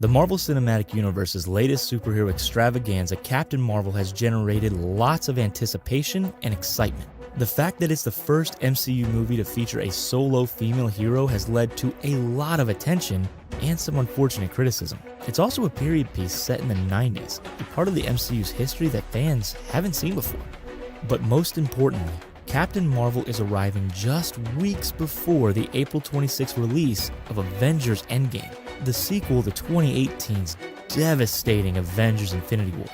The Marvel Cinematic Universe's latest superhero extravaganza, Captain Marvel, has generated lots of anticipation and excitement. The fact that it's the first MCU movie to feature a solo female hero has led to a lot of attention and some unfortunate criticism. It's also a period piece set in the 90s, a part of the MCU's history that fans haven't seen before. But most importantly, Captain Marvel is arriving just weeks before the April 26th release of Avengers Endgame, the sequel to 2018's devastating Avengers Infinity War.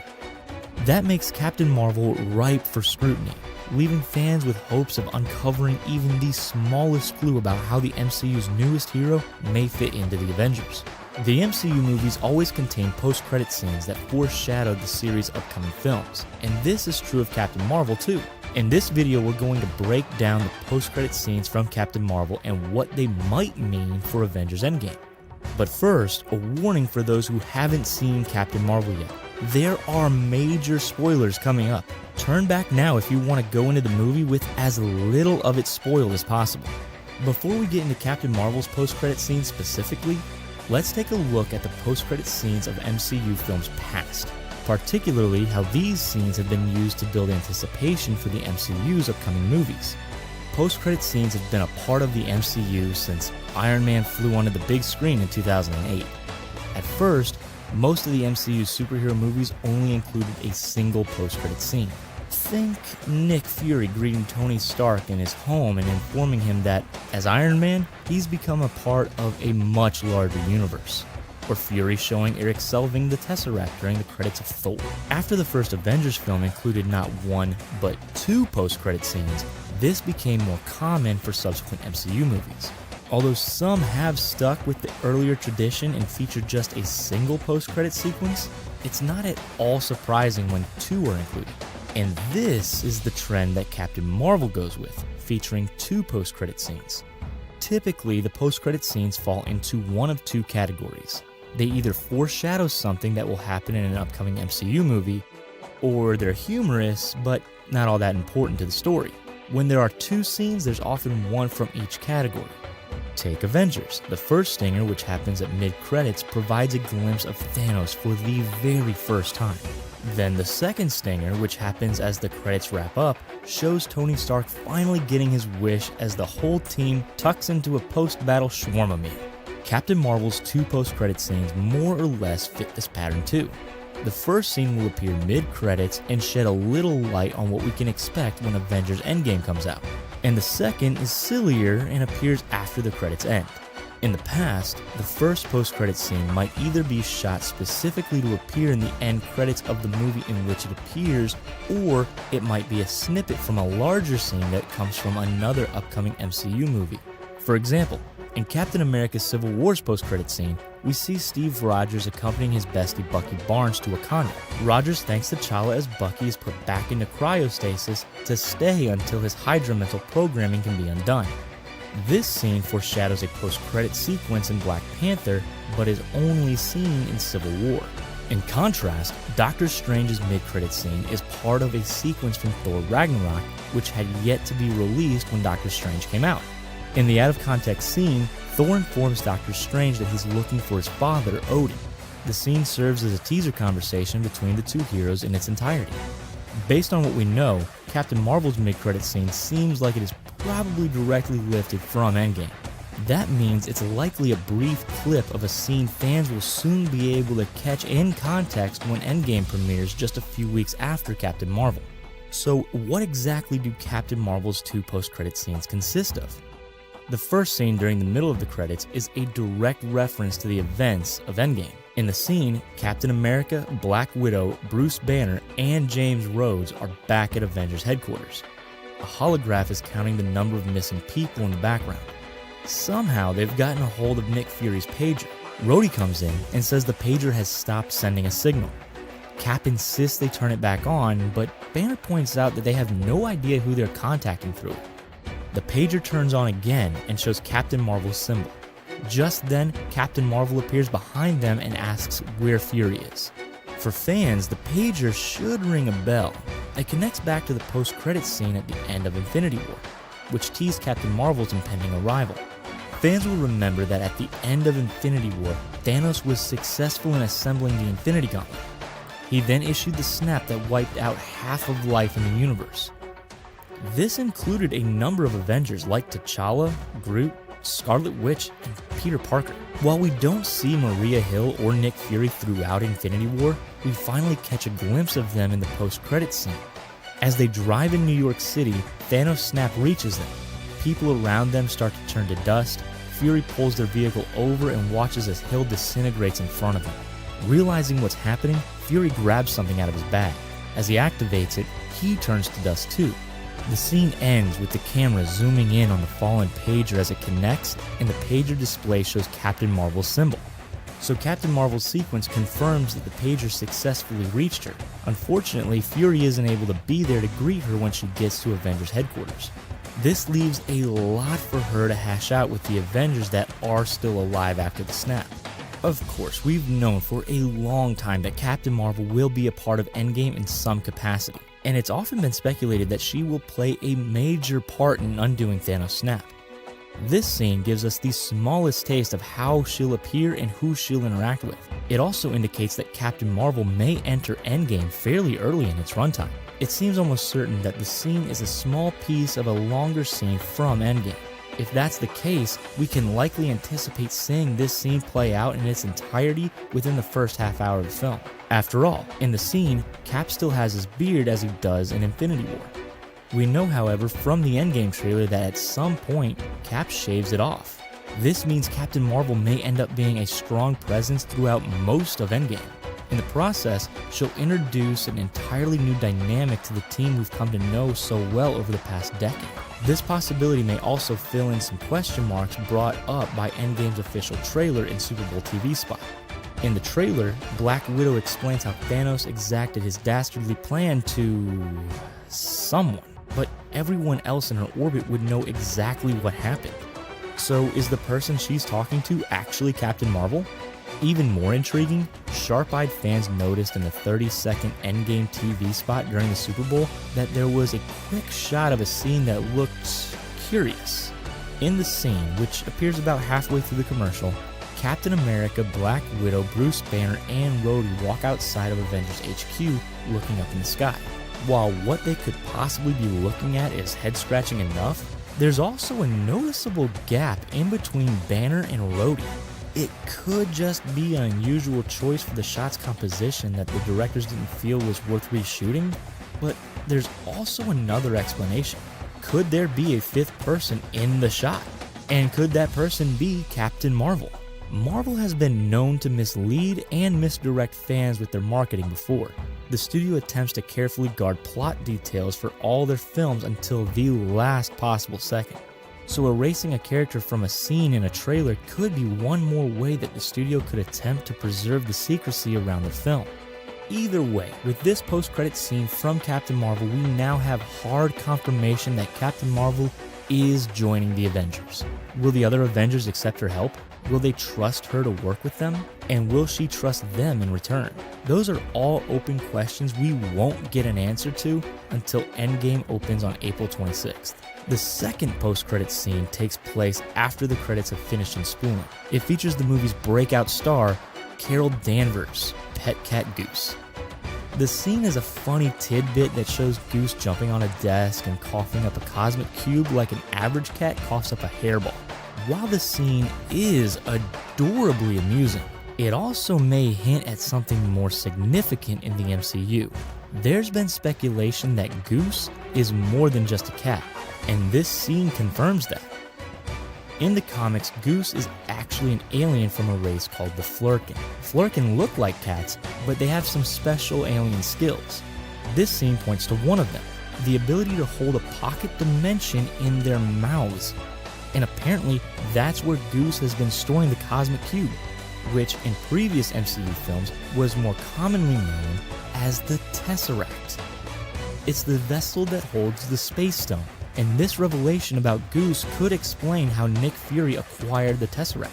That makes Captain Marvel ripe for scrutiny, leaving fans with hopes of uncovering even the smallest clue about how the MCU's newest hero may fit into the Avengers. The MCU movies always contain post-credit scenes that foreshadowed the series' upcoming films, and this is true of Captain Marvel too. In this video, we're going to break down the post-credit scenes from Captain Marvel and what they might mean for Avengers Endgame. But first, a warning for those who haven't seen Captain Marvel yet. There are major spoilers coming up. Turn back now if you want to go into the movie with as little of it spoiled as possible. Before we get into Captain Marvel's post-credit scenes specifically, let's take a look at the post-credit scenes of MCU films past, particularly how these scenes have been used to build anticipation for the MCU's upcoming movies. Post-credit scenes have been a part of the MCU since Iron Man flew onto the big screen in 2008. At first, most of the MCU's superhero movies only included a single post-credit scene. Think Nick Fury greeting Tony Stark in his home and informing him that, as Iron Man, he's become a part of a much larger universe. Or Fury showing Eric solving the Tesseract during the credits of Thor. After the first Avengers film included not one, but two post-credit scenes, this became more common for subsequent MCU movies. Although some have stuck with the earlier tradition and featured just a single post-credit sequence, it's not at all surprising when two are included. And this is the trend that Captain Marvel goes with, featuring two post-credit scenes. Typically, the post-credit scenes fall into one of two categories. They either foreshadow something that will happen in an upcoming MCU movie, or they're humorous, but not all that important to the story. When there are two scenes, there's often one from each category. Take Avengers. The first stinger, which happens at mid-credits, provides a glimpse of Thanos for the very first time. Then the second stinger, which happens as the credits wrap up, shows Tony Stark finally getting his wish as the whole team tucks into a post-battle shawarma meal. Captain Marvel's two post-credit scenes more or less fit this pattern too. The first scene will appear mid-credits and shed a little light on what we can expect when Avengers Endgame comes out. And the second is sillier and appears after the credits end. In the past, the first post-credit scene might either be shot specifically to appear in the end credits of the movie in which it appears, or it might be a snippet from a larger scene that comes from another upcoming MCU movie. For example, in Captain America Civil War's post-credit scene, we see Steve Rogers accompanying his bestie Bucky Barnes to Wakanda. Rogers thanks T'Challa as Bucky is put back into cryostasis to stay until his Hydra mental programming can be undone. This scene foreshadows a post-credit sequence in Black Panther, but is only seen in Civil War. In contrast, Doctor Strange's mid-credit scene is part of a sequence from Thor Ragnarok, which had yet to be released when Doctor Strange came out. In the out-of-context scene, Thor informs Doctor Strange that he's looking for his father, Odin. The scene serves as a teaser conversation between the two heroes in its entirety. Based on what we know, Captain Marvel's mid-credit scene seems like it is probably directly lifted from Endgame. That means it's likely a brief clip of a scene fans will soon be able to catch in context when Endgame premieres just a few weeks after Captain Marvel. So what exactly do Captain Marvel's two post-credit scenes consist of? The first scene during the middle of the credits is a direct reference to the events of Endgame. In the scene, Captain America, Black Widow, Bruce Banner, and James Rhodes are back at Avengers headquarters. A holograph is counting the number of missing people in the background. Somehow, they've gotten a hold of Nick Fury's pager. Rhodey comes in and says the pager has stopped sending a signal. Cap insists they turn it back on, but Banner points out that they have no idea who they're contacting through it. The pager turns on again and shows Captain Marvel's symbol. Just then, Captain Marvel appears behind them and asks where Fury is. For fans, the pager should ring a bell. It connects back to the post-credits scene at the end of Infinity War, which teased Captain Marvel's impending arrival. Fans will remember that at the end of Infinity War, Thanos was successful in assembling the Infinity Gauntlet. He then issued the snap that wiped out half of life in the universe. This included a number of Avengers like T'Challa, Groot, Scarlet Witch, and Peter Parker. While we don't see Maria Hill or Nick Fury throughout Infinity War, we finally catch a glimpse of them in the post-credits scene. As they drive in New York City, Thanos' snap reaches them. People around them start to turn to dust. Fury pulls their vehicle over and watches as Hill disintegrates in front of him. Realizing what's happening, Fury grabs something out of his bag. As he activates it, he turns to dust too. The scene ends with the camera zooming in on the fallen pager as it connects, and the pager display shows Captain Marvel's symbol. So Captain Marvel's sequence confirms that the pager successfully reached her. Unfortunately, Fury isn't able to be there to greet her when she gets to Avengers headquarters. This leaves a lot for her to hash out with the Avengers that are still alive after the snap. Of course, we've known for a long time that Captain Marvel will be a part of Endgame in some capacity, and it's often been speculated that she will play a major part in undoing Thanos' snap. This scene gives us the smallest taste of how she'll appear and who she'll interact with. It also indicates that Captain Marvel may enter Endgame fairly early in its runtime. It seems almost certain that the scene is a small piece of a longer scene from Endgame. If that's the case, we can likely anticipate seeing this scene play out in its entirety within the first half hour of the film. After all, in the scene, Cap still has his beard as he does in Infinity War. We know, however, from the Endgame trailer that at some point, Cap shaves it off. This means Captain Marvel may end up being a strong presence throughout most of Endgame. In the process, she'll introduce an entirely new dynamic to the team we've come to know so well over the past decade. This possibility may also fill in some question marks brought up by Endgame's official trailer and Super Bowl TV spot. In the trailer, Black Widow explains how Thanos exacted his dastardly plan to someone, but everyone else in her orbit would know exactly what happened. So is the person she's talking to actually Captain Marvel? Even more intriguing, sharp-eyed fans noticed in the 30-second Endgame TV spot during the Super Bowl that there was a quick shot of a scene that looked curious. In the scene, which appears about halfway through the commercial, Captain America, Black Widow, Bruce Banner, and Rhodey walk outside of Avengers HQ looking up in the sky. While what they could possibly be looking at is head-scratching enough, there's also a noticeable gap in between Banner and Rhodey. It could just be an unusual choice for the shot's composition that the directors didn't feel was worth reshooting, but there's also another explanation. Could there be a fifth person in the shot? And could that person be Captain Marvel? Marvel has been known to mislead and misdirect fans with their marketing before. The studio attempts to carefully guard plot details for all their films until the last possible second. So erasing a character from a scene in a trailer could be one more way that the studio could attempt to preserve the secrecy around the film. Either way, with this post-credits scene from Captain Marvel, we now have hard confirmation that Captain Marvel is joining the Avengers. Will the other Avengers accept her help? Will they trust her to work with them? And will she trust them in return? Those are all open questions we won't get an answer to until Endgame opens on April 26th. The second post-credits scene takes place after the credits have finished in spooling. It features the movie's breakout star, Carol Danvers, pet cat Goose. The scene is a funny tidbit that shows Goose jumping on a desk and coughing up a cosmic cube like an average cat coughs up a hairball. While the scene is adorably amusing, it also may hint at something more significant in the MCU. There's been speculation that Goose is more than just a cat, and this scene confirms that. In the comics, Goose is actually an alien from a race called the Flurkin. Flurkin look like cats, but they have some special alien skills. This scene points to one of them, the ability to hold a pocket dimension in their mouths. And apparently, that's where Goose has been storing the cosmic cube, which in previous MCU films was more commonly known as the Tesseract. It's the vessel that holds the Space Stone, and this revelation about Goose could explain how Nick Fury acquired the Tesseract.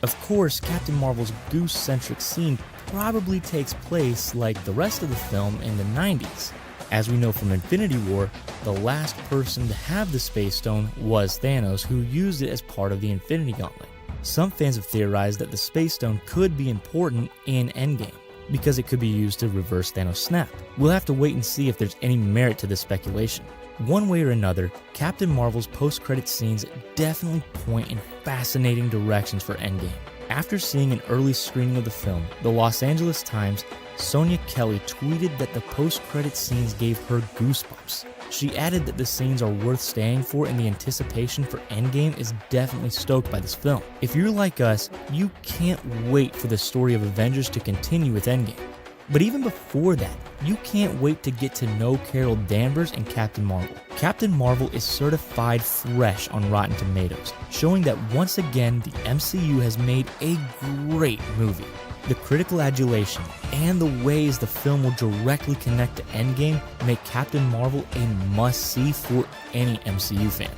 Of course, Captain Marvel's Goose-centric scene probably takes place like the rest of the film in the 90s. As we know from Infinity War, the last person to have the Space Stone was Thanos, who used it as part of the Infinity Gauntlet. Some fans have theorized that the Space Stone could be important in Endgame, because it could be used to reverse Thanos' snap. We'll have to wait and see if there's any merit to this speculation. One way or another, Captain Marvel's post-credit scenes definitely point in fascinating directions for Endgame. After seeing an early screening of the film, the Los Angeles Times, Sonia Kelly tweeted that the post-credit scenes gave her goosebumps. She added that the scenes are worth staying for and the anticipation for Endgame is definitely stoked by this film. If you're like us, you can't wait for the story of Avengers to continue with Endgame. But even before that, you can't wait to get to know Carol Danvers and Captain Marvel. Captain Marvel is certified fresh on Rotten Tomatoes, showing that once again the MCU has made a great movie. The critical adulation and the ways the film will directly connect to Endgame make Captain Marvel a must-see for any MCU fan.